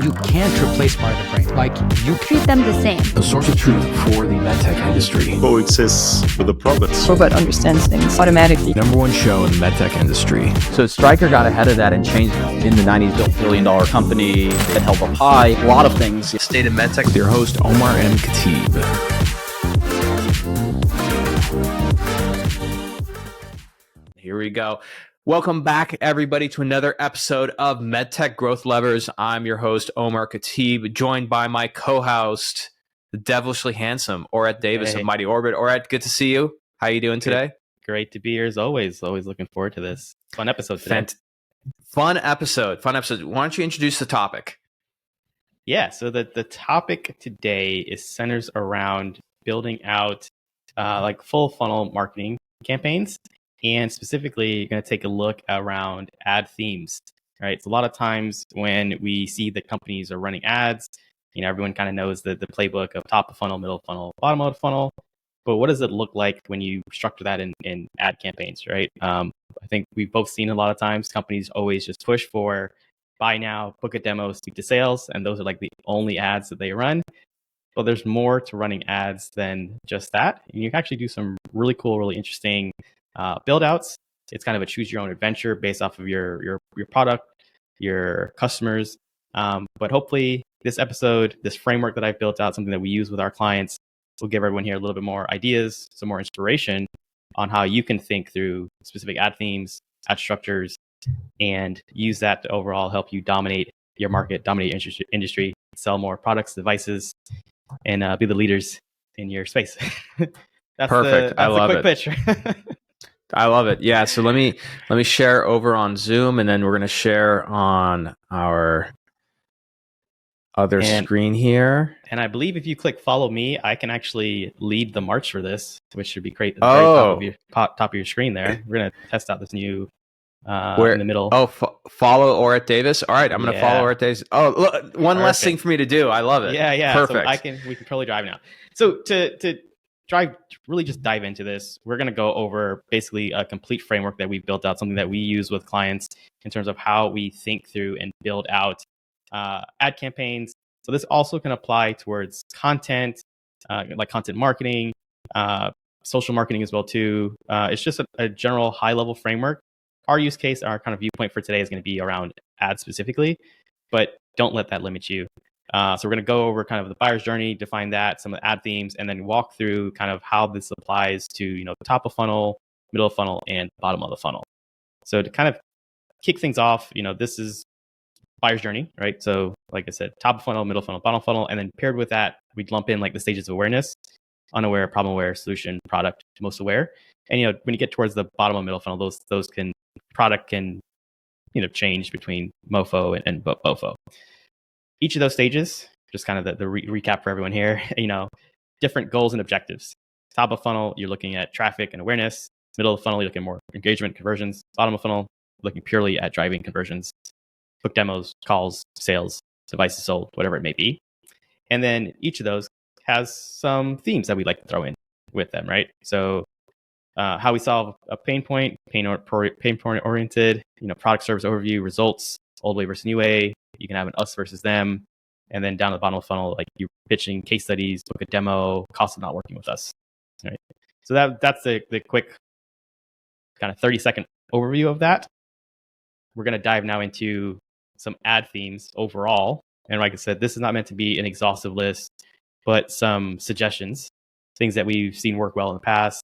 You can't replace part of the brain. Like, you treat them the same. A source of truth for the medtech industry. Coexists with the province. Robot understands things automatically. Number one show in the medtech industry. So Stryker got ahead of that and changed in the 90s, built $1 billion company that held up high. A lot of things. State of MedTech with your host, Omar M. Khatib. Here we go. Welcome back, everybody, to another episode of MedTech Growth Levers. I'm your host, Omar Khatib, joined by my co-host, the devilishly handsome Oret Davis of Mighty Orbit. Oret, good to see you. How are you doing today? Great to be here as always. Always looking forward to this. Fun episode today. Fun episode. Why don't you introduce the topic? Yeah, so the topic today is centers around building out like full funnel marketing campaigns. And specifically, you're going to take a look around ad themes, right? So a lot of times when we see that companies are running ads, everyone kind of knows the playbook of top of funnel, middle of funnel, bottom of the funnel. But what does it look like when you structure that in ad campaigns, right? I think we've both seen a lot of times companies always just push for buy now, book a demo, speak to sales. And those are like the only ads that they run. But there's more to running ads than just that. You can actually do some really cool, really interesting build outs. It's kind of a choose your own adventure based off of your product, your customers. But hopefully this episode, this framework that I've built out, something that we use with our clients, will give everyone here a little bit more ideas, some more inspiration on how you can think through specific ad themes, ad structures, and use that to overall help you dominate your market, dominate your industry, sell more products, devices, and be the leaders in your space. That's perfect. I love it. Pitch. I love it. Yeah. So let me share over on Zoom, and then we're going to share on our other screen here. And I believe if you click follow me, I can actually lead the march for this, which should be great. At the very top of your screen there. We're going to test out this new in the middle. Oh, follow Oret Davis. All right. I'm going to follow Oret Davis. Oh, look, one less thing for me to do. I love it. Yeah. Perfect. So we can totally drive now. So to really just dive into this, we're going to go over basically a complete framework that we've built out, something that we use with clients in terms of how we think through and build out ad campaigns. So this also can apply towards content, like content marketing, social marketing as well too. It's just a general high level framework. Our use case, our kind of viewpoint for today is going to be around ads specifically, but don't let that limit you. So we're going to go over kind of the buyer's journey, define that, some of the ad themes, and then walk through kind of how this applies to, the top of funnel, middle of funnel, and bottom of the funnel. So to kind of kick things off, this is buyer's journey, right? So like I said, top of funnel, middle funnel, bottom funnel, and then paired with that, we'd lump in like the stages of awareness: unaware, problem aware, solution, product, most aware. And, when you get towards the bottom of middle funnel, product can change between MOFO and BOFO. Each of those stages, just kind of the recap for everyone here, different goals and objectives. Top of funnel, you're looking at traffic and awareness. Middle of funnel, you're looking at more engagement, conversions. Bottom of funnel, looking purely at driving conversions, book demos, calls, sales, devices sold, whatever it may be. And then each of those has some themes that we like to throw in with them, right? So how we solve a pain point oriented, product service overview, results, old way versus new way. You can have an us versus them. And then down at the bottom of the funnel, like you're pitching case studies, book a demo, cost of not working with us. Right. So that's the quick kind of 30-second overview of that. We're going to dive now into some ad themes overall. And like I said, this is not meant to be an exhaustive list, but some suggestions, things that we've seen work well in the past,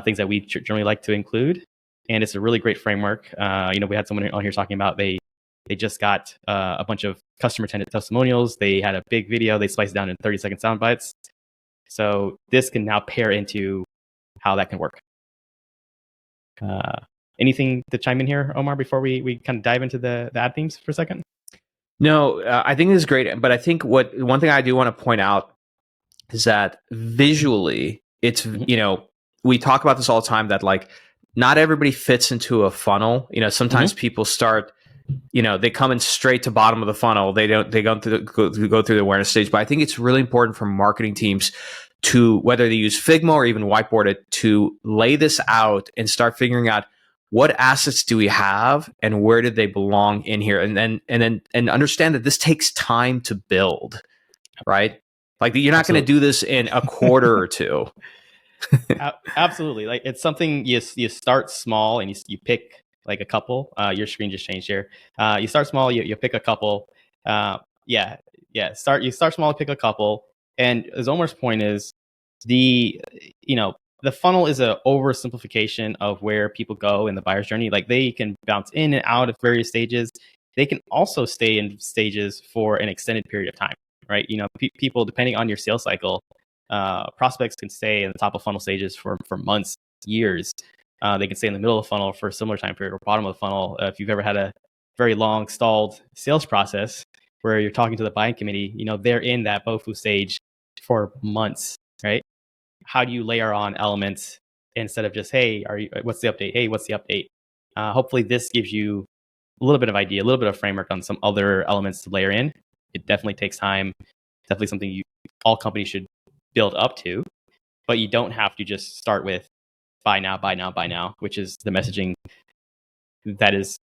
things that we generally like to include. And it's a really great framework. We had someone on here talking about they just got a bunch of customer testimonials. They had a big video. They spliced it down in 30-second sound bites. So this can now pair into how that can work. Anything to chime in here, Omar, before we kind of dive into the ad themes for a second? No, I think this is great. But I think one thing I do want to point out is that visually, it's, we talk about this all the time, that like not everybody fits into a funnel. Sometimes people start, they come in straight to bottom of the funnel. They go through the awareness stage. But I think it's really important for marketing teams to, whether they use Figma or even whiteboard it, to lay this out and start figuring out what assets do we have and where did they belong in here? And understand that this takes time to build, right? Like you're not going to do this in a quarter or two. Absolutely. Like it's something you start small and you pick like a couple. Your screen just changed here. You start small, you pick a couple. You start small, pick a couple. And as Omar's point is, the funnel is a oversimplification of where people go in the buyer's journey. Like they can bounce in and out of various stages. They can also stay in stages for an extended period of time, right? People, depending on your sales cycle, prospects can stay in the top of funnel stages for months, years. They can stay in the middle of the funnel for a similar time period or bottom of the funnel. If you've ever had a very long stalled sales process where you're talking to the buying committee, they're in that BOFU stage for months, right? How do you layer on elements instead of just, hey, what's the update? Hey, what's the update? Hopefully this gives you a little bit of idea, a little bit of framework on some other elements to layer in. It definitely takes time. Definitely something all companies should build up to, but you don't have to just start with buy now, which is the messaging that is,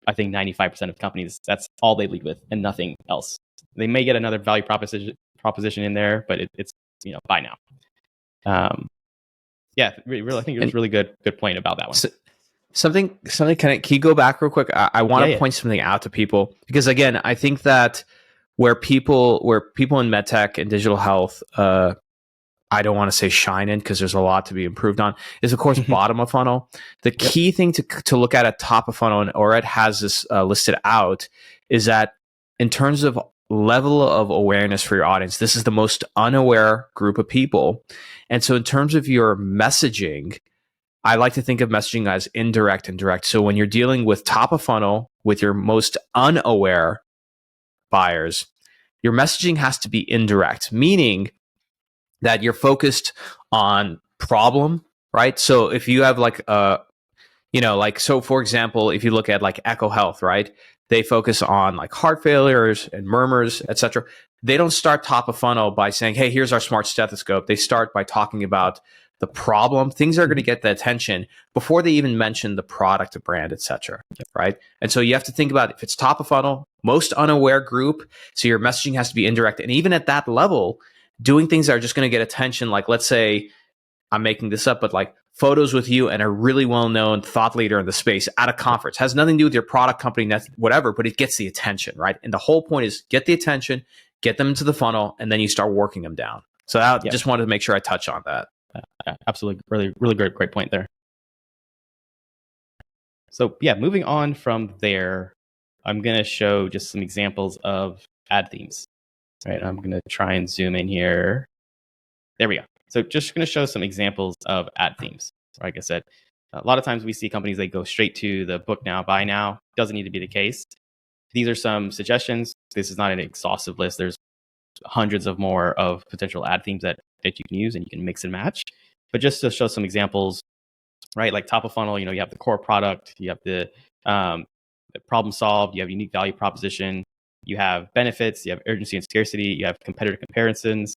I think 95% of companies, that's all they lead with and nothing else. They may get another value proposition in there, but it's buy now. Really, I think it was really good point about that one. Something can you go back real quick? I want to point something out to people because again, I think that where people in medtech and digital health, I don't want to say shine in because there's a lot to be improved on, is of course bottom of funnel. The key thing to look at top of funnel, and Oret has this listed out, is that in terms of level of awareness for your audience, this is the most unaware group of people. And so in terms of your messaging, I like to think of messaging as indirect and direct. So when you're dealing with top of funnel with your most unaware buyers, your messaging has to be indirect, meaning that you're focused on problem, right? So if you have so for example, if you look at like Echo Health, right? They focus on like heart failures and murmurs, etc. They don't start top of funnel by saying, hey, here's our smart stethoscope. They start by talking about the problem, things that are going to get the attention before they even mention the product, the brand, etc. Right? And so you have to think about if it's top of funnel, most unaware group, so your messaging has to be indirect. And even at that level, doing things that are just going to get attention, like let's say, I'm making this up, but like photos with you and a really well-known thought leader in the space at a conference, has nothing to do with your product company, whatever, but it gets the attention, right? And the whole point is get the attention, get them into the funnel, and then you start working them down. So I just wanted to make sure I touch on that. Absolutely. Really, really great point there. So moving on from there, I'm going to show just some examples of ad themes. Right, I'm going to try and zoom in here. There we go. So just going to show some examples of ad themes. Like I said, a lot of times we see companies, they go straight to the book now, buy now. Doesn't need to be the case. These are some suggestions. This is not an exhaustive list. There's hundreds of more of potential ad themes that you can use and you can mix and match. But just to show some examples, right? Like top of funnel, you have the core product, you have the problem solved, you have unique value proposition, you have benefits, you have urgency and scarcity, you have competitor comparisons,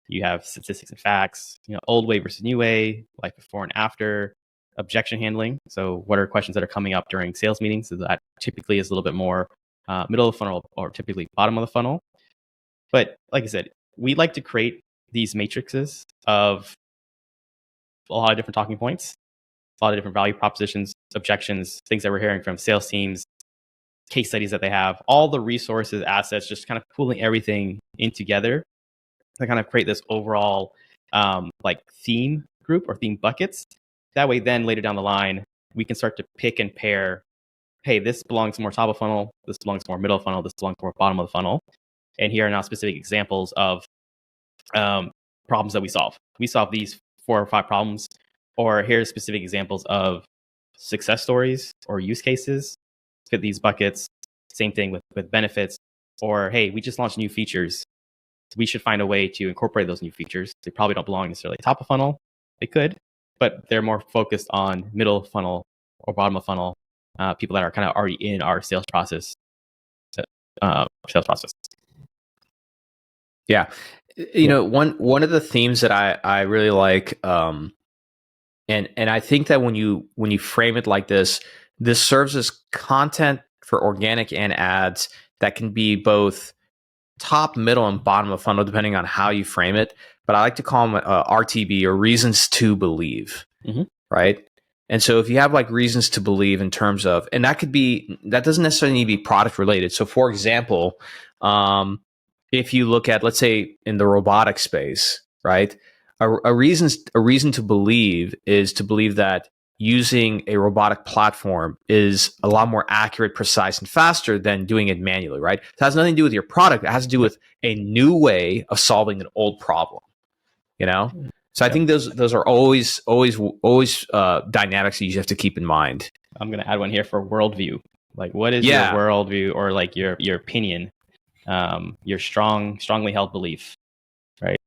you have statistics and facts, old way versus new way, like before and after, objection handling. So what are questions that are coming up during sales meetings? So that typically is a little bit more middle of the funnel or typically bottom of the funnel. But like I said, we like to create these matrices of a lot of different talking points, a lot of different value propositions, objections, things that we're hearing from sales teams, case studies that they have, all the resources, assets, just kind of pulling everything in together to kind of create this overall like theme group or theme buckets. That way, then later down the line, we can start to pick and pair, hey, this belongs more top of funnel, this belongs more middle of funnel, this belongs more bottom of the funnel. And here are now specific examples of problems that we solve. We solve these 4 or 5 problems, or here's specific examples of success stories or use cases. Fit these buckets. Same thing with benefits, or hey, we just launched new features. We should find a way to incorporate those new features. They probably don't belong necessarily top of funnel. They could, but they're more focused on middle funnel or bottom of funnel, people that are kind of already in our sales process. Yeah. One of the themes that I really like And I think that when you frame it like this serves as content for organic and ads that can be both top, middle, and bottom of funnel, depending on how you frame it. But I like to call them RTB, or reasons to believe, right? And so if you have like reasons to believe in terms of, and that doesn't necessarily need to be product related. So for example, if you look at, let's say in the robotic space, right? A reason to believe is to believe that using a robotic platform is a lot more accurate, precise, and faster than doing it manually, right? It has nothing to do with your product. It has to do with a new way of solving an old problem, you know? So I think those are always dynamics that you have to keep in mind. I'm going to add one here for worldview. Like, what is your worldview, or like your opinion, your strongly held belief, right?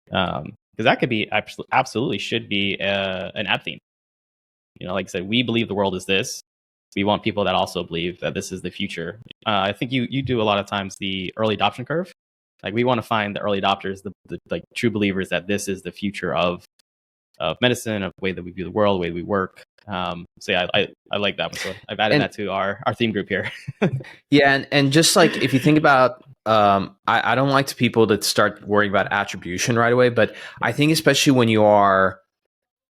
Because that could be absolutely should be an ad theme. You know, like I said, we believe the world is this. We want people that also believe that this is the future. I think you do a lot of times the early adoption curve. Like, we want to find the early adopters, the like true believers that this is the future of medicine, of the way that we view the world, the way we work. So yeah, I like that one. So I've added that to our theme group here. Yeah, and just like if you think about, I don't like to people that start worrying about attribution right away, but I think especially when you are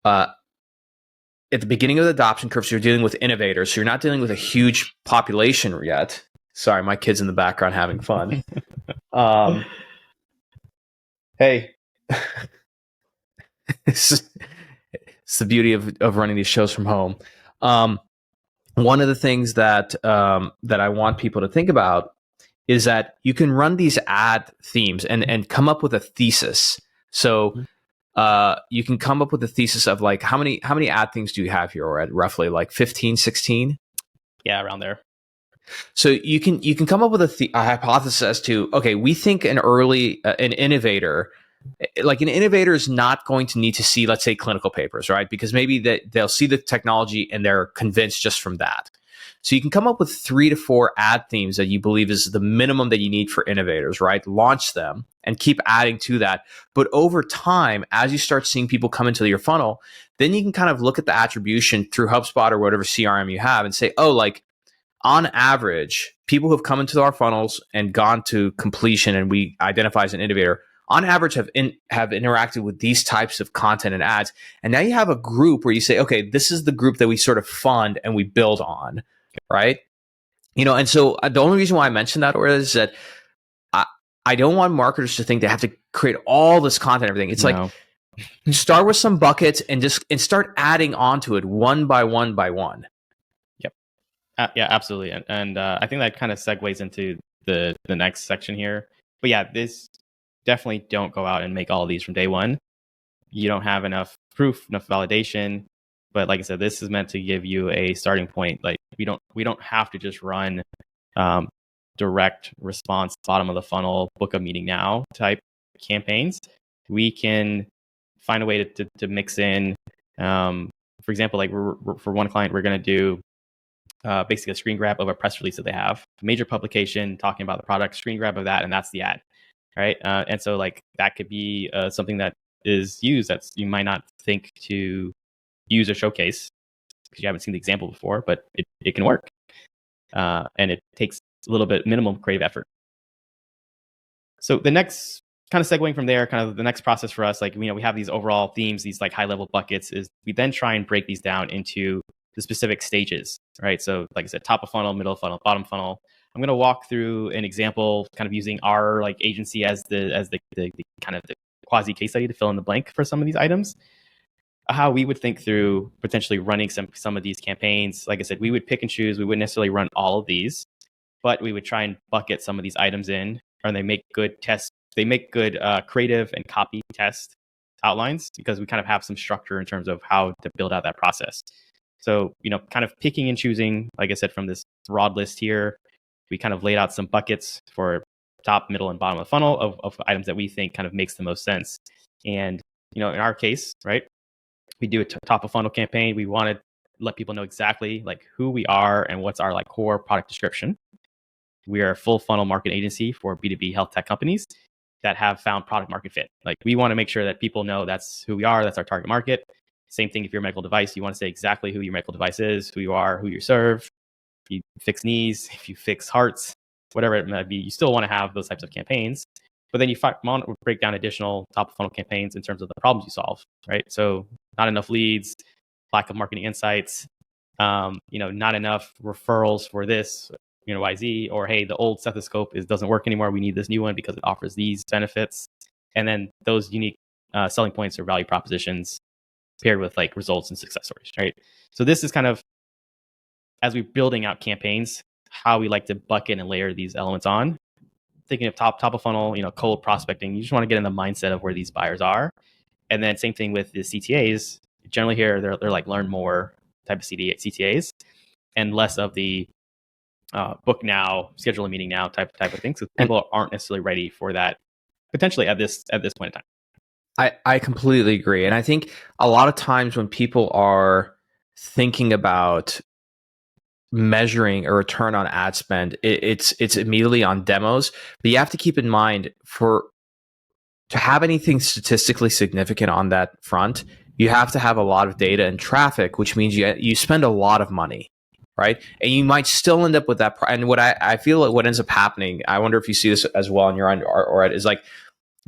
at the beginning of the adoption curve, so you're dealing with innovators, so you're not dealing with a huge population yet. Sorry, my kid's in the background having fun. Hey, it's the beauty of running these shows from home. One of the things that I want people to think about is that you can run these ad themes and come up with a thesis. So you can come up with a thesis of like, how many ad themes do you have here, or at roughly like 15, 16? Yeah, around there. So you can come up with a hypothesis as to, okay, we think an innovator is not going to need to see, let's say, clinical papers, right? Because maybe they'll see the technology and they're convinced just from that. So you can come up with 3 to 4 ad themes that you believe is the minimum that you need for innovators, right? Launch them and keep adding to that. But over time, as you start seeing people come into your funnel, then you can kind of look at the attribution through HubSpot or whatever CRM you have and say, oh, like, on average, people who have come into our funnels and gone to completion and we identify as an innovator, on average have interacted with these types of content and ads. And now you have a group where you say, okay, this is the group that we sort of fund and we build on, right? You know, and so the only reason why I mentioned that is that I don't want marketers to think they have to create all this content and everything. It's like, start with some buckets and start adding onto it one by one by one. Yeah, absolutely. And I think that kind of segues into the next section here. But yeah, this definitely don't go out and make all of these from day one. You don't have enough proof, enough validation. But like I said, this is meant to give you a starting point. Like, we don't have to just run direct response, bottom of the funnel, book a meeting now type campaigns. We can find a way to mix in, for example, like for one client, we're going to do basically a screen grab of a press release that they have, a major publication talking about the product, screen grab of that, and that's the ad, right? And so like that could be something that is used that you might not think to use or showcase because you haven't seen the example before, but it can work. And it takes a little bit minimum creative effort. So the next kind of segueing from there, kind of the next process for us, like, you know, we have these overall themes, these like high level buckets, is we then try and break these down into the specific stages, right? So like I said, top of funnel, middle of funnel, bottom funnel. I'm going to walk through an example, kind of using our like agency as the kind of the quasi case study to fill in the blank for some of these items. How we would think through potentially running some of these campaigns. Like I said, we would pick and choose. We wouldn't necessarily run all of these, but we would try and bucket some of these items in, and they make good tests. They make good creative and copy test outlines because we kind of have some structure in terms of how to build out that process. So, you know, kind of picking and choosing, like I said, from this broad list here, we kind of laid out some buckets for top, middle, and bottom of the funnel of items that we think kind of makes the most sense. And, you know, in our case, right, we do a top of funnel campaign. We want to let people know exactly like who we are and what's our like core product description. We are a full funnel marketing agency for B2B health tech companies that have found product market fit. Like, we want to make sure that people know that's who we are, that's our target market. Same thing if you're a medical device, you want to say exactly who your medical device is, who you are, who you serve. If you fix knees, if you fix hearts, whatever it might be, you still want to have those types of campaigns. But then you break down additional top of funnel campaigns in terms of the problems you solve, right? So not enough leads, lack of marketing insights, not enough referrals for this, YZ, or hey, the old stethoscope doesn't work anymore. We need this new one because it offers these benefits. And then those unique selling points or value propositions paired with like results and success stories, right? So this is kind of, as we're building out campaigns, how we like to bucket and layer these elements on. Thinking of top of funnel, cold prospecting, you just want to get in the mindset of where these buyers are. And then same thing with the CTAs. Generally here, they're like learn more type of CTAs and less of the book now, schedule a meeting now type of thing. So people aren't necessarily ready for that potentially at this point in time. I completely agree. And I think a lot of times when people are thinking about measuring a return on ad spend, it's immediately on demos. But you have to keep in mind, to have anything statistically significant on that front, you have to have a lot of data and traffic, which means you spend a lot of money, right? And you might still end up with that. And what I feel like what ends up happening, I wonder if you see this as well on your end, or is like,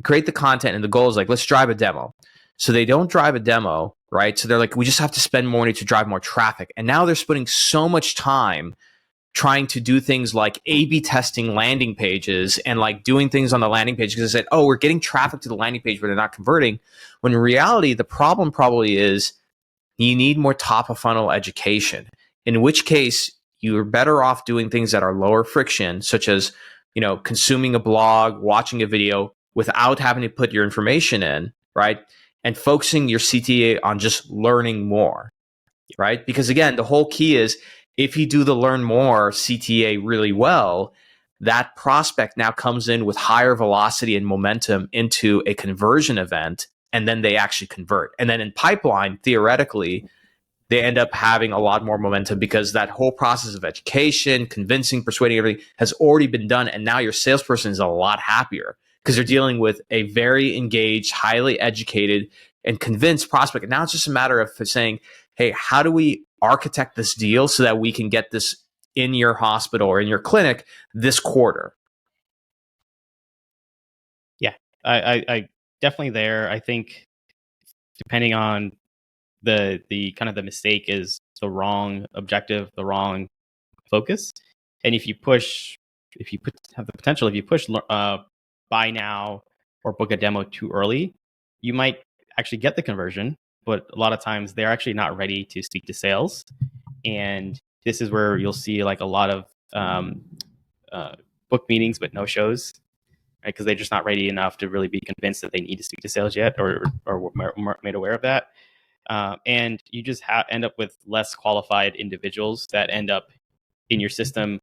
create the content and the goal is like, let's drive a demo. So they don't drive a demo, right? So they're like, we just have to spend more money to drive more traffic. And now they're spending so much time trying to do things like A/B testing landing pages and like doing things on the landing page because they said, oh, we're getting traffic to the landing page, but they're not converting. When in reality, the problem probably is you need more top of funnel education, in which case you're better off doing things that are lower friction, such as, consuming a blog, watching a video without having to put your information in, right? And focusing your CTA on just learning more, right? Because again, the whole key is if you do the learn more CTA really well, that prospect now comes in with higher velocity and momentum into a conversion event, and then they actually convert. And then in pipeline, theoretically, they end up having a lot more momentum because that whole process of education, convincing, persuading, everything has already been done. And now your salesperson is a lot happier because they're dealing with a very engaged, highly educated, and convinced prospect. And now it's just a matter of saying, hey, how do we architect this deal so that we can get this in your hospital or in your clinic this quarter? Yeah, I definitely there. I think depending on the kind of the mistake is the wrong objective, the wrong focus. And if you push buy now or book a demo too early, you might actually get the conversion, but a lot of times they're actually not ready to speak to sales. And this is where you'll see like a lot of book meetings, but no shows, right? Because they're just not ready enough to really be convinced that they need to speak to sales yet or made aware of that. And you just end up with less qualified individuals that end up in your system,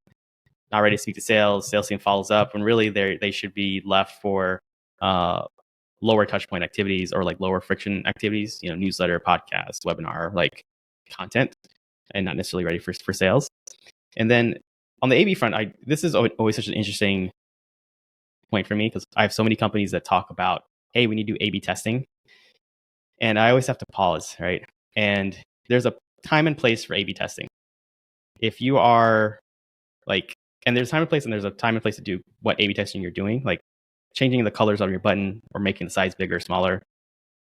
not ready to speak to sales. Sales team follows up when really they should be left for lower touch point activities or like lower friction activities, newsletter, podcast, webinar, like content, and not necessarily ready for sales. And then on the A/B front, this is always such an interesting point for me because I have so many companies that talk about, hey, we need to do A/B testing. And I always have to pause, right? And there's a time and place for A/B testing. If you are like, and there's time and place, and there's a time and place to do what A/B testing you're doing, like changing the colors of your button or making the size bigger or smaller,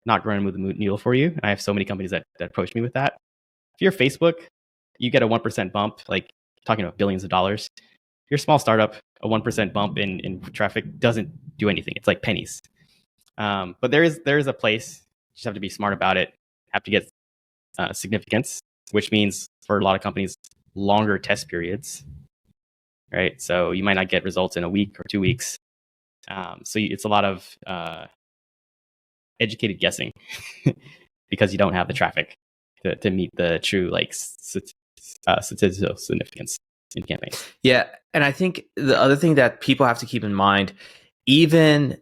not going to move the needle for you. And I have so many companies that approach me with that. If you're Facebook, you get a 1% bump, like talking about billions of dollars. If you're a small startup, a 1% bump in traffic doesn't do anything. It's like pennies. But there is a place. You just have to be smart about it. Have to get significance, which means for a lot of companies, longer test periods, right? So you might not get results in a week or 2 weeks. So it's a lot of educated guessing because you don't have the traffic to meet the true like statistical significance in campaigns. Yeah, and I think the other thing that people have to keep in mind, even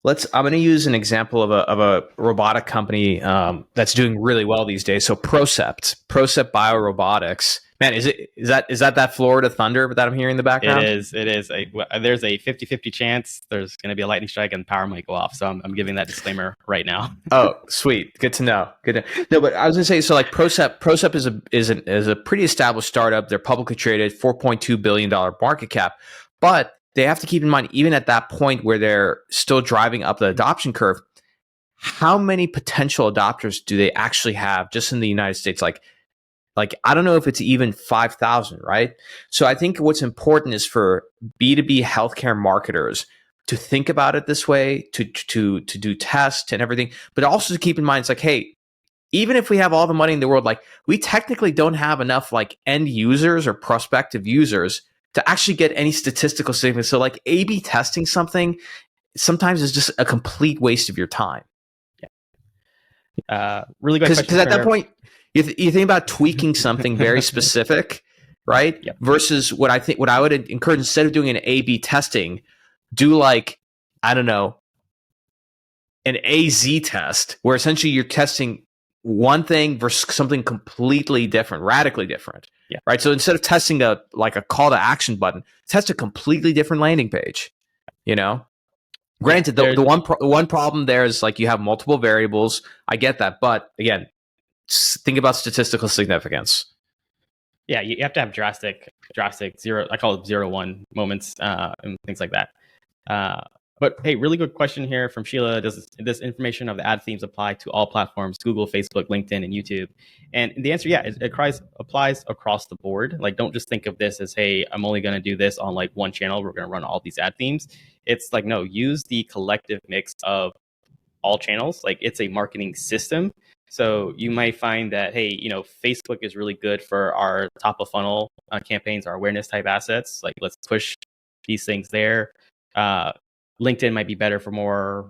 I'm going to use an example of a robotic company that's doing really well these days. So Procept Biorobotics Man, is that Florida thunder that I'm hearing in the background? It is. There's a 50-50 chance there's going to be a lightning strike and the power might go off. So I'm giving that disclaimer right now. Oh, sweet. Good to know. No, but I was gonna say, so like Procep is a pretty established startup. They're publicly traded, $4.2 billion market cap, but they have to keep in mind, even at that point where they're still driving up the adoption curve, how many potential adopters do they actually have just in the United States? Like I don't know if it's even 5,000, right? So I think what's important is for B2B healthcare marketers to think about it this way, to do tests and everything, but also to keep in mind, it's like, hey, even if we have all the money in the world, like we technically don't have enough like end users or prospective users to actually get any statistical significance. So like A/B testing something sometimes is just a complete waste of your time. Really good question. Because at that point, you think about tweaking something very specific, right? Yep. Versus what I would encourage, instead of doing an A/B testing, do like, I don't know, an AZ test where essentially you're testing one thing versus something completely different, radically different. Yeah. Right. So instead of testing a call to action button, test a completely different landing page. You know? Granted, the one problem there is like you have multiple variables. I get that, but again, think about statistical significance. Yeah, you have to have drastic zero. I call it 0-1 moments and things like that. But hey, really good question here from Sheila. Does this information of the ad themes apply to all platforms, Google, Facebook, LinkedIn, and YouTube? And the answer, yeah, it applies across the board. Like, don't just think of this as, hey, I'm only going to do this on like one channel. We're going to run all these ad themes. It's like, no, use the collective mix of all channels. Like, it's a marketing system. So you might find that, hey, Facebook is really good for our top of funnel campaigns, our awareness type assets. Like, let's push these things there. LinkedIn might be better for more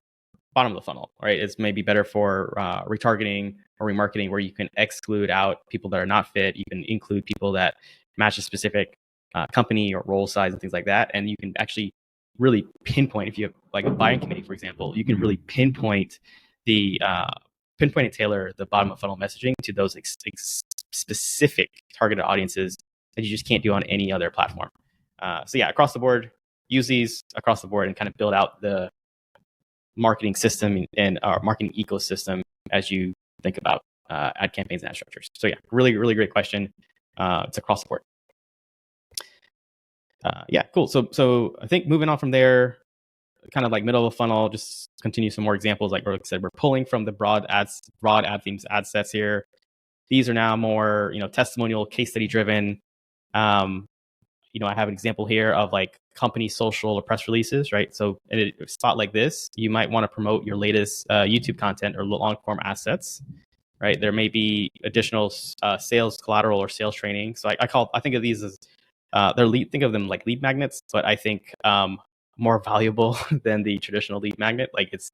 bottom of the funnel, right? It's maybe better for retargeting or remarketing, where you can exclude out people that are not fit. You can include people that match a specific company or role size and things like that. And you can actually really pinpoint, if you have like a buying committee, for example, you can really pinpoint and tailor the bottom of funnel messaging to those specific targeted audiences that you just can't do on any other platform. So yeah, across the board, use these across the board and kind of build out the marketing system and our marketing ecosystem as you think about ad campaigns and ad structures. So yeah, really, really great question. It's across the board. Yeah, cool. So I think moving on from there, kind of like middle of the funnel, just continue some more examples. Like I said, we're pulling from the broad ad themes, ad sets here. These are now more, testimonial, case study driven. I have an example here of like company social or press releases, right? So in a spot like this, you might want to promote your latest YouTube content or long form assets, right? There may be additional sales collateral or sales training. So I think of these as think of them like lead magnets, but I think more valuable than the traditional lead magnet. Like it's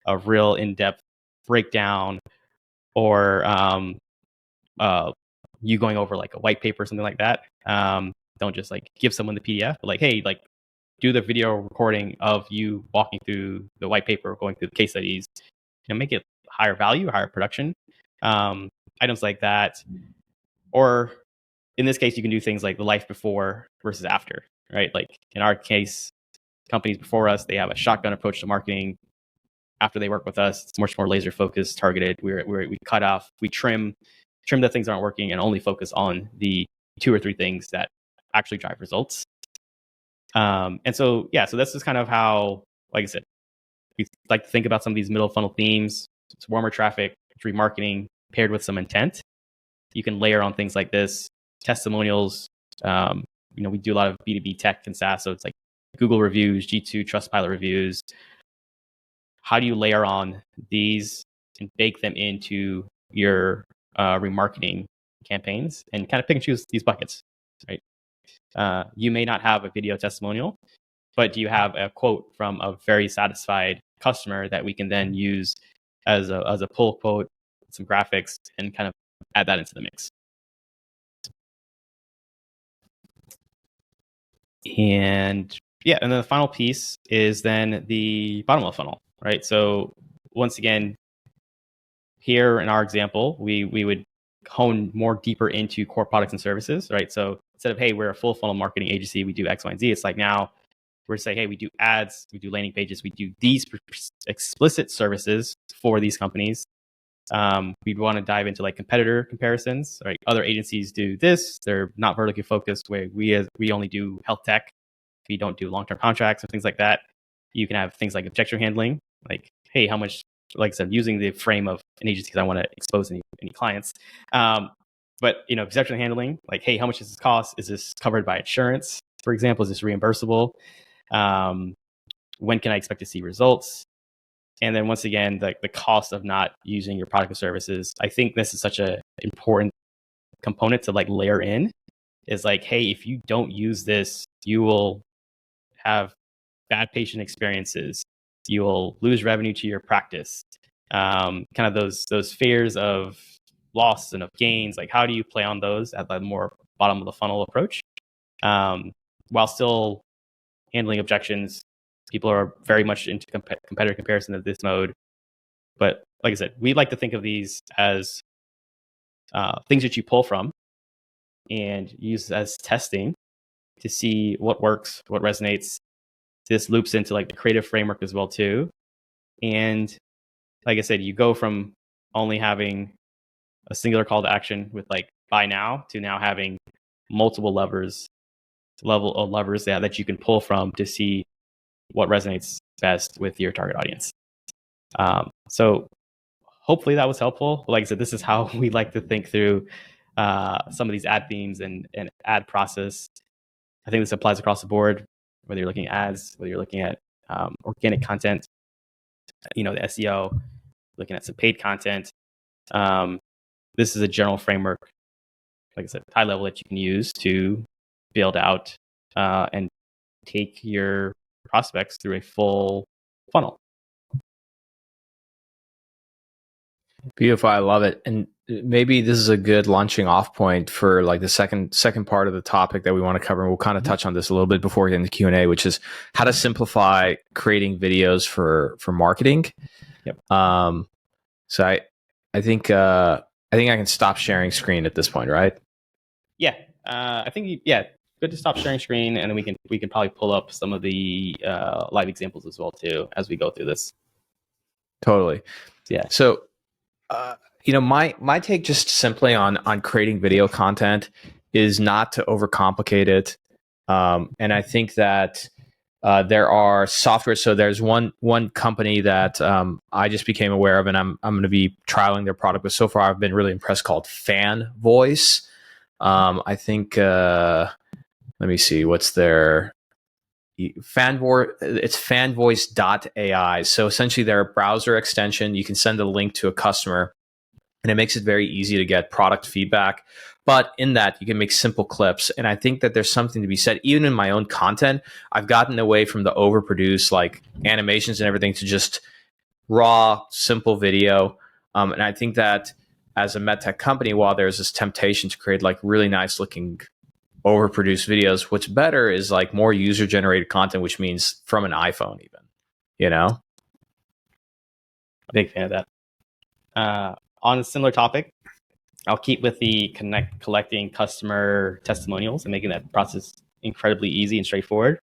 a real in-depth breakdown, or you going over like a white paper or something like that. Don't just like give someone the PDF, but like, hey, like do the video recording of you walking through the white paper, going through the case studies, make it higher value, higher production, items like that. Or in this case, you can do things like the life before versus after, right? Like in our case, companies before us, they have a shotgun approach to marketing. After they work with us, it's much more laser focused, targeted. We cut off, we trim the things that aren't working and only focus on the 2 or 3 things that actually drive results. And so this is kind of how, like I said, we like to think about some of these middle funnel themes. It's warmer traffic, it's remarketing paired with some intent. You can layer on things like this, testimonials. We do a lot of B2B tech and SaaS, so it's like Google reviews, G2, Trustpilot reviews. How do you layer on these and bake them into your remarketing campaigns and kind of pick and choose these buckets, right? You may not have a video testimonial, but do you have a quote from a very satisfied customer that we can then use as a pull quote, some graphics, and kind of add that into the mix? And then the final piece is then the bottom of the funnel, right? So once again, here in our example, we would hone more deeper into core products and services, right? So instead of, hey, we're a full funnel marketing agency, we do X, Y, and Z, it's like now we're saying, hey, we do ads, we do landing pages, we do these explicit services for these companies. We'd want to dive into like competitor comparisons, right? Other agencies do this, they're not vertically focused, where we only do health tech, we don't do long-term contracts and things like that. You can have things like objection handling, like, hey, how much, like I said, using the frame of an agency because I want to expose any clients. But objection handling, like, hey, how much does this cost? Is this covered by insurance, for example? Is this reimbursable? When can I expect to see results? And then once again, the cost of not using your product or services. I think this is such an important component to like layer in, is like, hey, if you don't use this, you will have bad patient experiences. You will lose revenue to your practice. Kind of those fears of loss and of gains. Like, how do you play on those at the more bottom of the funnel approach, while still handling objections? People are very much into competitor comparison of this mode. But like I said, we like to think of these as things that you pull from and use as testing to see what works, what resonates. This loops into like the creative framework as well too. And like I said, you go from only having a singular call to action with like buy now to now having multiple levers that you can pull from to see what resonates best with your target audience. So hopefully that was helpful. Like I said, this is how we like to think through some of these ad themes and ad process. I think this applies across the board, whether you're looking at ads, whether you're looking at organic content, the SEO, looking at some paid content. This is a general framework, like I said, high level, that you can use to build out and take your prospects through a full funnel. Beautiful. I love it. And maybe this is a good launching off point for like the second part of the topic that we want to cover. And we'll kind of touch on this a little bit before we get into Q&A, which is how to simplify creating videos for marketing. Yep. So I think I can stop sharing screen at this point, right? Yeah. I think good to stop sharing screen, and then we can probably pull up some of the live examples as well too as we go through this. Totally. Yeah. So my take just simply on creating video content is not to overcomplicate it. And I think that there are software. So there's one company that I just became aware of, and I'm going to be trialing their product. But so far, I've been really impressed. Called Fan Voice. I think. Let me see. What's their Fanvoice? It's fanvoice.ai. So essentially, they're a browser extension. You can send a link to a customer, and it makes it very easy to get product feedback. But in that, you can make simple clips. And I think that there's something to be said. Even in my own content, I've gotten away from the overproduced like animations and everything to just raw, simple video. And I think that as a medtech company, while there's this temptation to create like really nice looking overproduced videos, what's better is like more user generated content, which means from an iPhone even, Big fan of that. On a similar topic, I'll keep with the collecting customer testimonials and making that process incredibly easy and straightforward.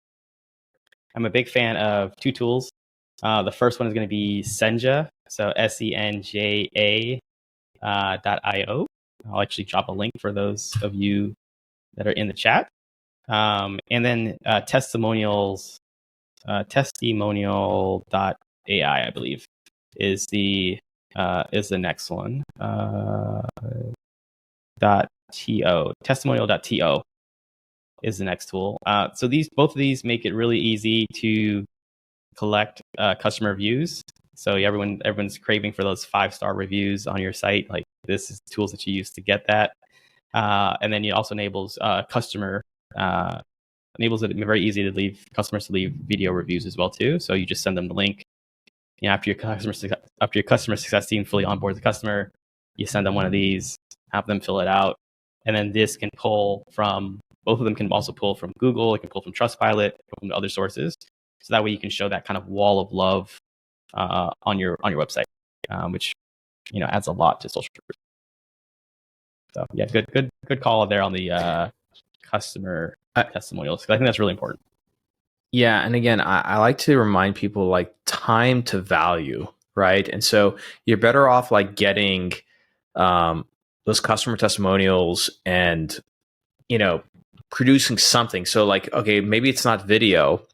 I'm a big fan of two tools. The first one is going to be Senja, so SENJA .io. I'll actually drop a link for those of you that are in the chat. And then testimonials, testimonial.ai, I believe, is the next one. .to testimonial.to is the next tool. So both of these make it really easy to collect customer reviews. So everyone's craving for those 5-star reviews on your site. Like, this is tools that you use to get that. And then it also enables enables it very easy to leave customers to leave video reviews as well too. So you just send them the link. After your customer success team fully onboards the customer, you send them one of these, have them fill it out, and then this can pull from both of them. Can also pull from Google. It can pull from Trustpilot, from other sources. So that way you can show that kind of wall of love on your website, which adds a lot to social proof. So yeah, good call there on the customer testimonials. I think that's really important. Yeah, and again, I like to remind people like time to value, right? And so you're better off like getting those customer testimonials and producing something. So like, okay, maybe it's not video.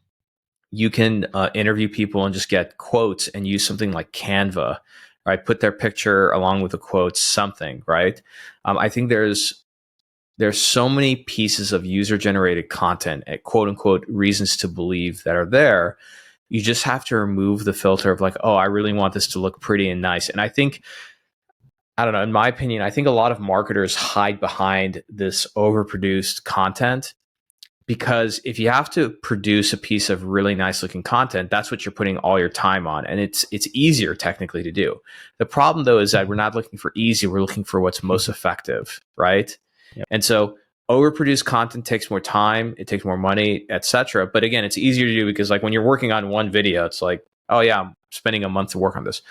You can interview people and just get quotes and use something like Canva, right? Put their picture along with the quotes, something, right? I think there's so many pieces of user generated content and quote unquote reasons to believe that are there. You just have to remove the filter of like, oh, I really want this to look pretty and nice. And I think, I don't know, in my opinion, I think a lot of marketers hide behind this overproduced content, because if you have to produce a piece of really nice looking content, that's what you're putting all your time on. And it's easier technically to do. The problem though is that we're not looking for easy, we're looking for what's most effective, right? Yep. And so overproduced content takes more time, it takes more money, etc. But again, it's easier to do because like when you're working on one video, it's like, oh yeah, I'm spending a month to work on this.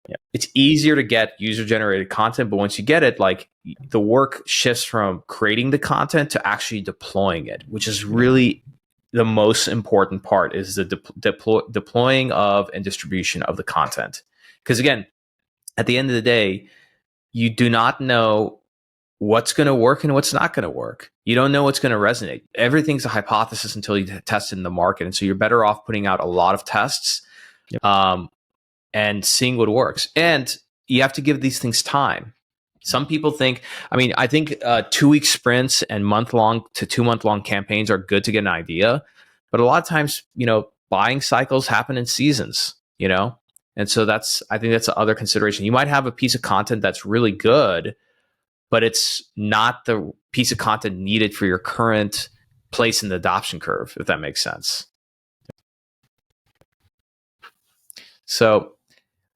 Yeah. It's easier to get user generated content, but once you get it, like the work shifts from creating the content to actually deploying it, which is really the most important part, is the deploying of and distribution of the content. Because again, at the end of the day, you do not know what's going to work and what's not going to work. You don't know what's going to resonate. Everything's a hypothesis until you test it in the market. And so you're better off putting out a lot of tests. Yep. And seeing what works. And you have to give these things time. Some people think, I think 2-week sprints and month-long to 2-month-long campaigns are good to get an idea. But a lot of times, buying cycles happen in seasons, And so I think that's the other consideration. You might have a piece of content that's really good, but it's not the piece of content needed for your current place in the adoption curve, if that makes sense. So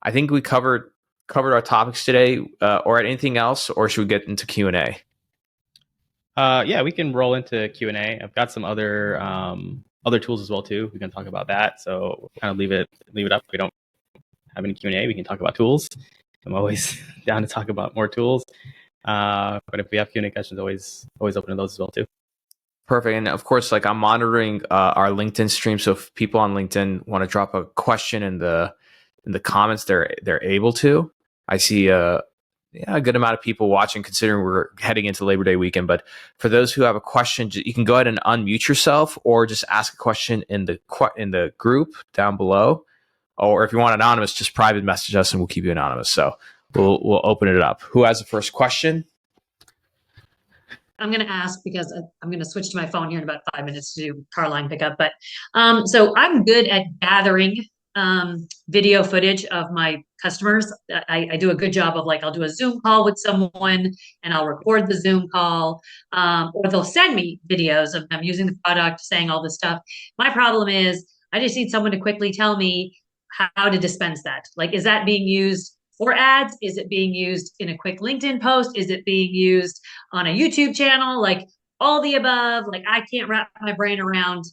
I think we covered our topics today, or anything else, or should we get into Q&A? Yeah, we can roll into Q&A. I've got some other tools as well too. We can talk about that. So we'll kind of leave it up. If we don't have any Q&A, we can talk about tools. I'm always down to talk about more tools. But if we have Q&A questions, always open to those as well too. Perfect. And of course, like I'm monitoring our LinkedIn stream. So if people on LinkedIn want to drop a question in the comments, they're able to. I see a good amount of people watching, considering we're heading into Labor Day weekend. But for those who have a question, you can go ahead and unmute yourself, or just ask a question in the group down below. Or if you want anonymous, just private message us and we'll keep you anonymous. So we'll open it up. Who has the first question? I'm going to ask because I'm going to switch to my phone here in about 5 minutes to do car line pickup. But so I'm good at gathering video footage of my customers. I do a good job of I'll do a Zoom call with someone and I'll record the Zoom call, or they'll send me videos of them using the product, saying all this stuff. My problem is I just need someone to quickly tell me how to dispense that. Is that being used for ads? Is it being used in a quick LinkedIn post? Is it being used on a YouTube channel? All the above. I can't wrap my brain around.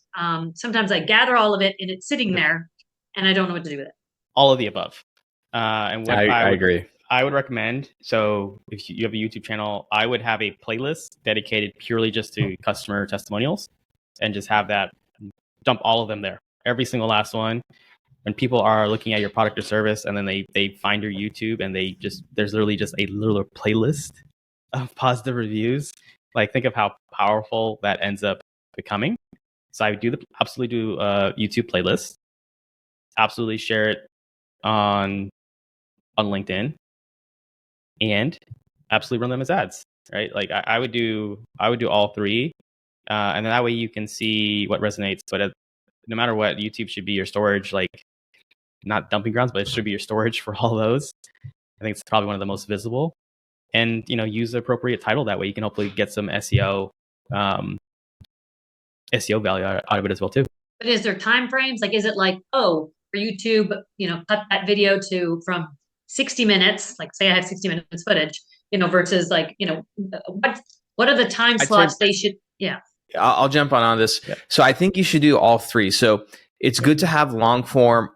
Sometimes I gather all of it and it's sitting there and I don't know what to do with it. All of the above. And what I agree. I would recommend, so if you have a YouTube channel, I would have a playlist dedicated purely just to customer testimonials, and just have that, dump all of them there, every single last one. When people are looking at your product or service and then they find your YouTube and there's literally just a little playlist of positive reviews. Think of how powerful that ends up becoming. So I absolutely do a YouTube playlist. Absolutely share it on LinkedIn, and absolutely run them as ads, right? I would do all three, and then that way you can see what resonates. But no matter what, YouTube should be your storage, not dumping grounds, but it should be your storage for all those. I think it's probably one of the most visible, and use the appropriate title. That way you can hopefully get some SEO value out of it as well too. But is there time frames? Is it for YouTube, cut that video from 60 minutes, say I have 60 minutes footage, versus what are the time slots they should, yeah. I'll jump on this. Yeah. So I think you should do all three. So it's good to have long form.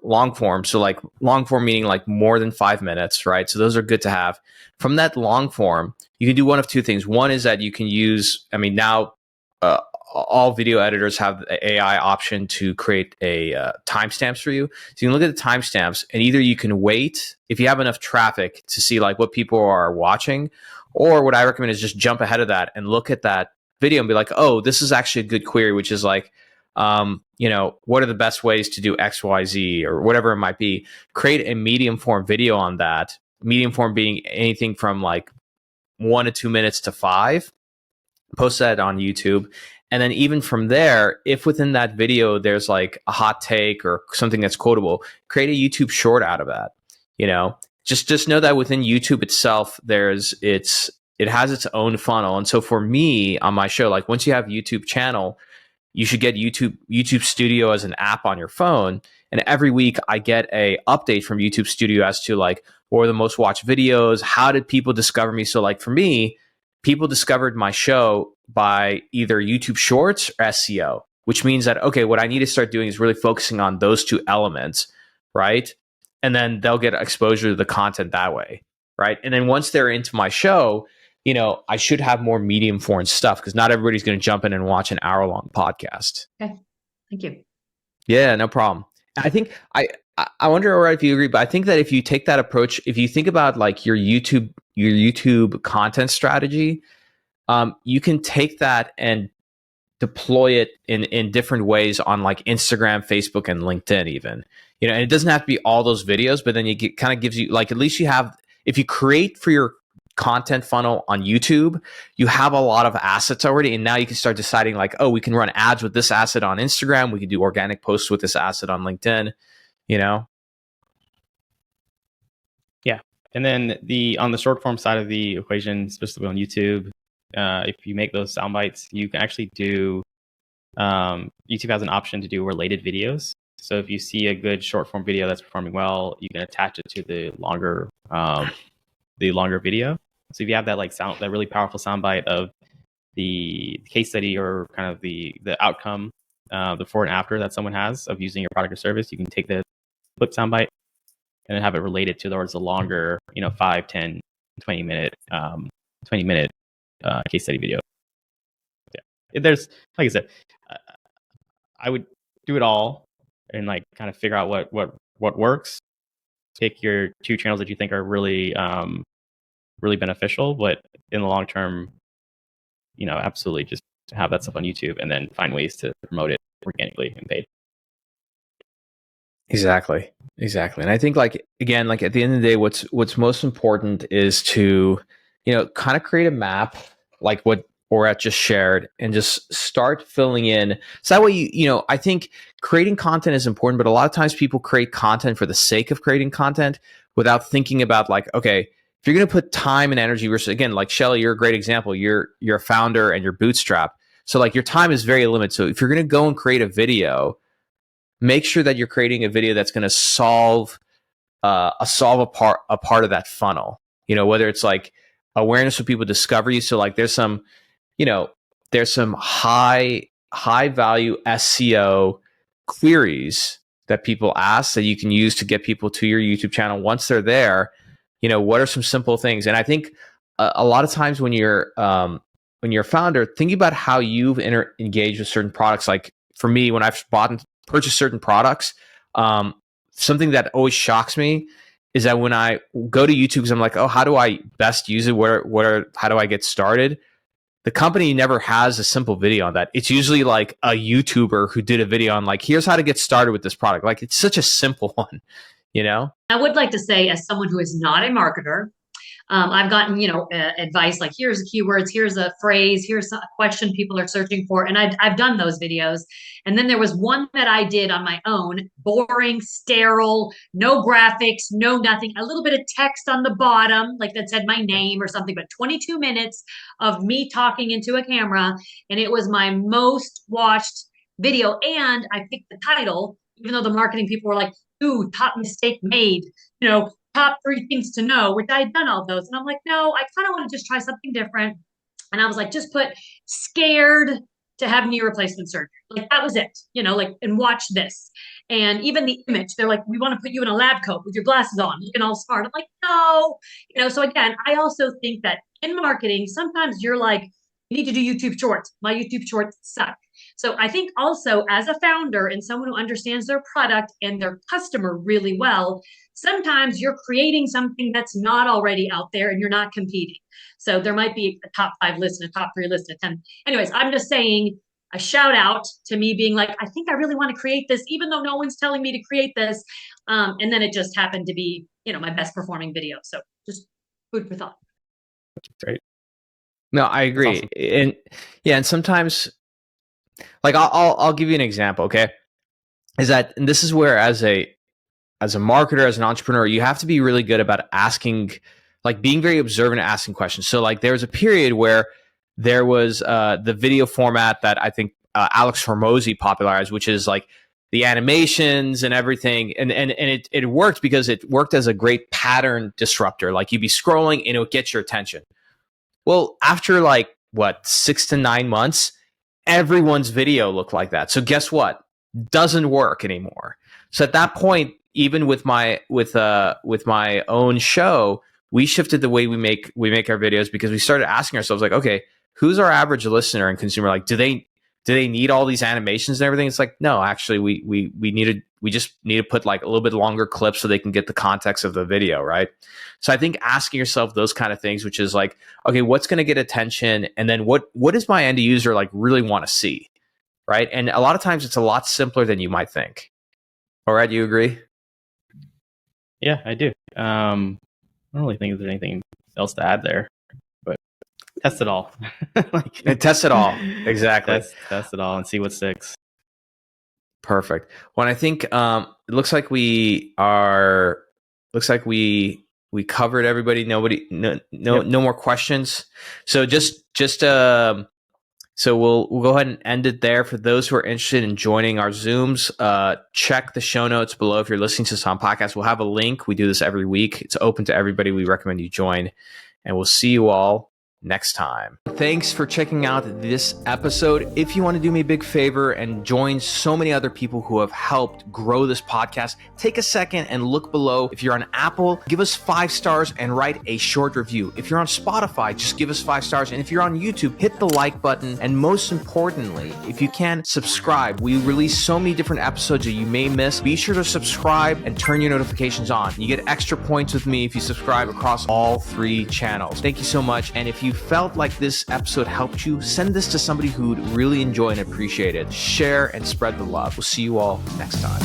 So like long form meaning like more than 5 minutes, right? So those are good to have. From that long form, you can do one of two things. One is that you can use, I mean, now all video editors have the AI option to create a timestamps for you. So you can look at the timestamps, and either you can wait if you have enough traffic to see like what people are watching, or what I recommend is just jump ahead of that and look at that video and be like, oh, this is actually a good query, which is like, what are the best ways to do X, Y, Z, or whatever it might be. Create a medium form video on that. Medium form being anything from like 1 to 2 minutes to 5. Post that on YouTube. And then even from there, if within that video there's like a hot take or something that's quotable, create a YouTube short out of that. Just know that within YouTube itself, it has its own funnel. And so for me on my show, like once you have YouTube channel, you should get YouTube Studio as an app on your phone. And every week I get a update from YouTube Studio as to like, what are the most watched videos? How did people discover me? So like for me, people discovered my show by either YouTube Shorts or SEO, which means that, okay, what I need to start doing is really focusing on those two elements, right? And then they'll get exposure to the content that way, right? And then once they're into my show, I should have more medium form stuff because not everybody's going to jump in and watch an hour-long podcast. Okay, thank you. Yeah, no problem. I think I wonder, Aura, if you agree, but I think that if you take that approach, if you think about like your YouTube content strategy, you can take that and deploy it in different ways on like Instagram, Facebook, and LinkedIn even. And it doesn't have to be all those videos, but then kind of gives you like, at least you have, if you create for your content funnel on YouTube, you have a lot of assets already. And now you can start deciding like, oh, we can run ads with this asset on Instagram. We can do organic posts with this asset on LinkedIn, Yeah. And then on the short form side of the equation, specifically on YouTube, if you make those sound bites, you can actually do, YouTube has an option to do related videos. So if you see a good short form video that's performing well, you can attach it to the longer video. So if you have that that really powerful soundbite of the case study or kind of the outcome, the before and after that someone has of using your product or service, you can take the clip soundbite and then have it related towards the longer, 5, 10, 20 minute case study video. Yeah, there's, like I said, I would do it all and like kind of figure out what works. Pick your 2 channels that you think are really really beneficial, but in the long term, absolutely just have that stuff on YouTube and then find ways to promote it organically and paid. Exactly. And I think like, again, like at the end of the day, what's most important is to, kind of create a map like what Orat just shared and just start filling in. So that way, I think creating content is important, but a lot of times people create content for the sake of creating content without thinking about like, okay, if you're going to put time and energy versus, again, like Shelly, you're a great example. You're a founder and you're bootstrap. So like your time is very limited. So if you're going to go and create a video, make sure that you're creating a video that's going to solve a part of that funnel. Whether it's like awareness so people discover you. So like there's some high value SEO queries that people ask that you can use to get people to your YouTube channel. Once they're there, what are some simple things? And I think a lot of times when you're a founder, think about how you've engaged with certain products. Like for me, when I've purchased certain products, something that always shocks me is that when I go to YouTube, because I'm like, oh, how do I best use it? How do I get started? The company never has a simple video on that. It's usually like a YouTuber who did a video on like, here's how to get started with this product. Like it's such a simple one, I would like to say, as someone who is not a marketer, I've gotten, advice like, here's the keywords, here's a phrase, here's a question people are searching for. And I've done those videos. And then there was one that I did on my own, boring, sterile, no graphics, no nothing, a little bit of text on the bottom, like that said my name or something, but 22 minutes of me talking into a camera. And it was my most watched video. And I picked the title, even though the marketing people were like, ooh, top mistake made, top 3 things to know, which I had done all those. And I'm like, no, I kind of want to just try something different. And I was like, just put scared to have knee replacement surgery. Like that was it, like, and watch this. And even the image, they're like, we want to put you in a lab coat with your glasses on, looking all smart. I'm like, no, so again, I also think that in marketing, sometimes you're like, you need to do YouTube shorts. My YouTube shorts suck. So I think also as a founder and someone who understands their product and their customer really well, sometimes you're creating something that's not already out there and you're not competing. So there might be a top 5 list and a top 3 list and 10. Anyways, I'm just saying a shout out to me being like, I think I really want to create this, even though no one's telling me to create this. And then it just happened to be, my best performing video. So just food for thought. Great. No, I agree. Awesome. And sometimes, like I'll give you an example, okay? And this is where as a marketer, as an entrepreneur, you have to be really good about asking, like being very observant and asking questions. So like there was a period where there was the video format that I think Alex Hormozi popularized, which is like the animations and everything. And it worked because it worked as a great pattern disruptor. Like you'd be scrolling and it would get your attention. Well, after 6 to 9 months, everyone's video looked like that. So guess what? Doesn't work anymore. So at that point, even with my own show, we shifted the way we make our videos because we started asking ourselves like, okay, who's our average listener and consumer? Like, do they need all these animations and everything? It's like, no, actually we just need to put like a little bit longer clips so they can get the context of the video, right? So I think asking yourself those kind of things, which is like, okay, what's going to get attention? And then what does my end user like really want to see, right? And a lot of times it's a lot simpler than you might think. All right, do you agree? Yeah, I do. I don't really think there's anything else to add there, but test it all. Test it all. Exactly. Test it all and see what sticks. Perfect. Well, I think it looks like we covered everybody. No more questions. So so we'll go ahead and end it there. For those who are interested in joining our Zooms, check the show notes below. If you're listening to this on podcast, we'll have a link. We do this every week. It's open to everybody. We recommend you join, and we'll see you all next time. Thanks for checking out this episode. If you want to do me a big favor and join so many other people who have helped grow this podcast, take a second and look below. If you're on Apple, give us 5 stars and write a short review. If you're on Spotify, just give us 5 stars. And if you're on YouTube, hit the like button. And most importantly, if you can, subscribe. We release so many different episodes that you may miss. Be sure to subscribe and turn your notifications on. You get extra points with me if you subscribe across all 3 channels. Thank you so much. And if you felt like this episode helped you, send this to somebody who'd really enjoy and appreciate it. Share and spread the love. We'll see you all next time.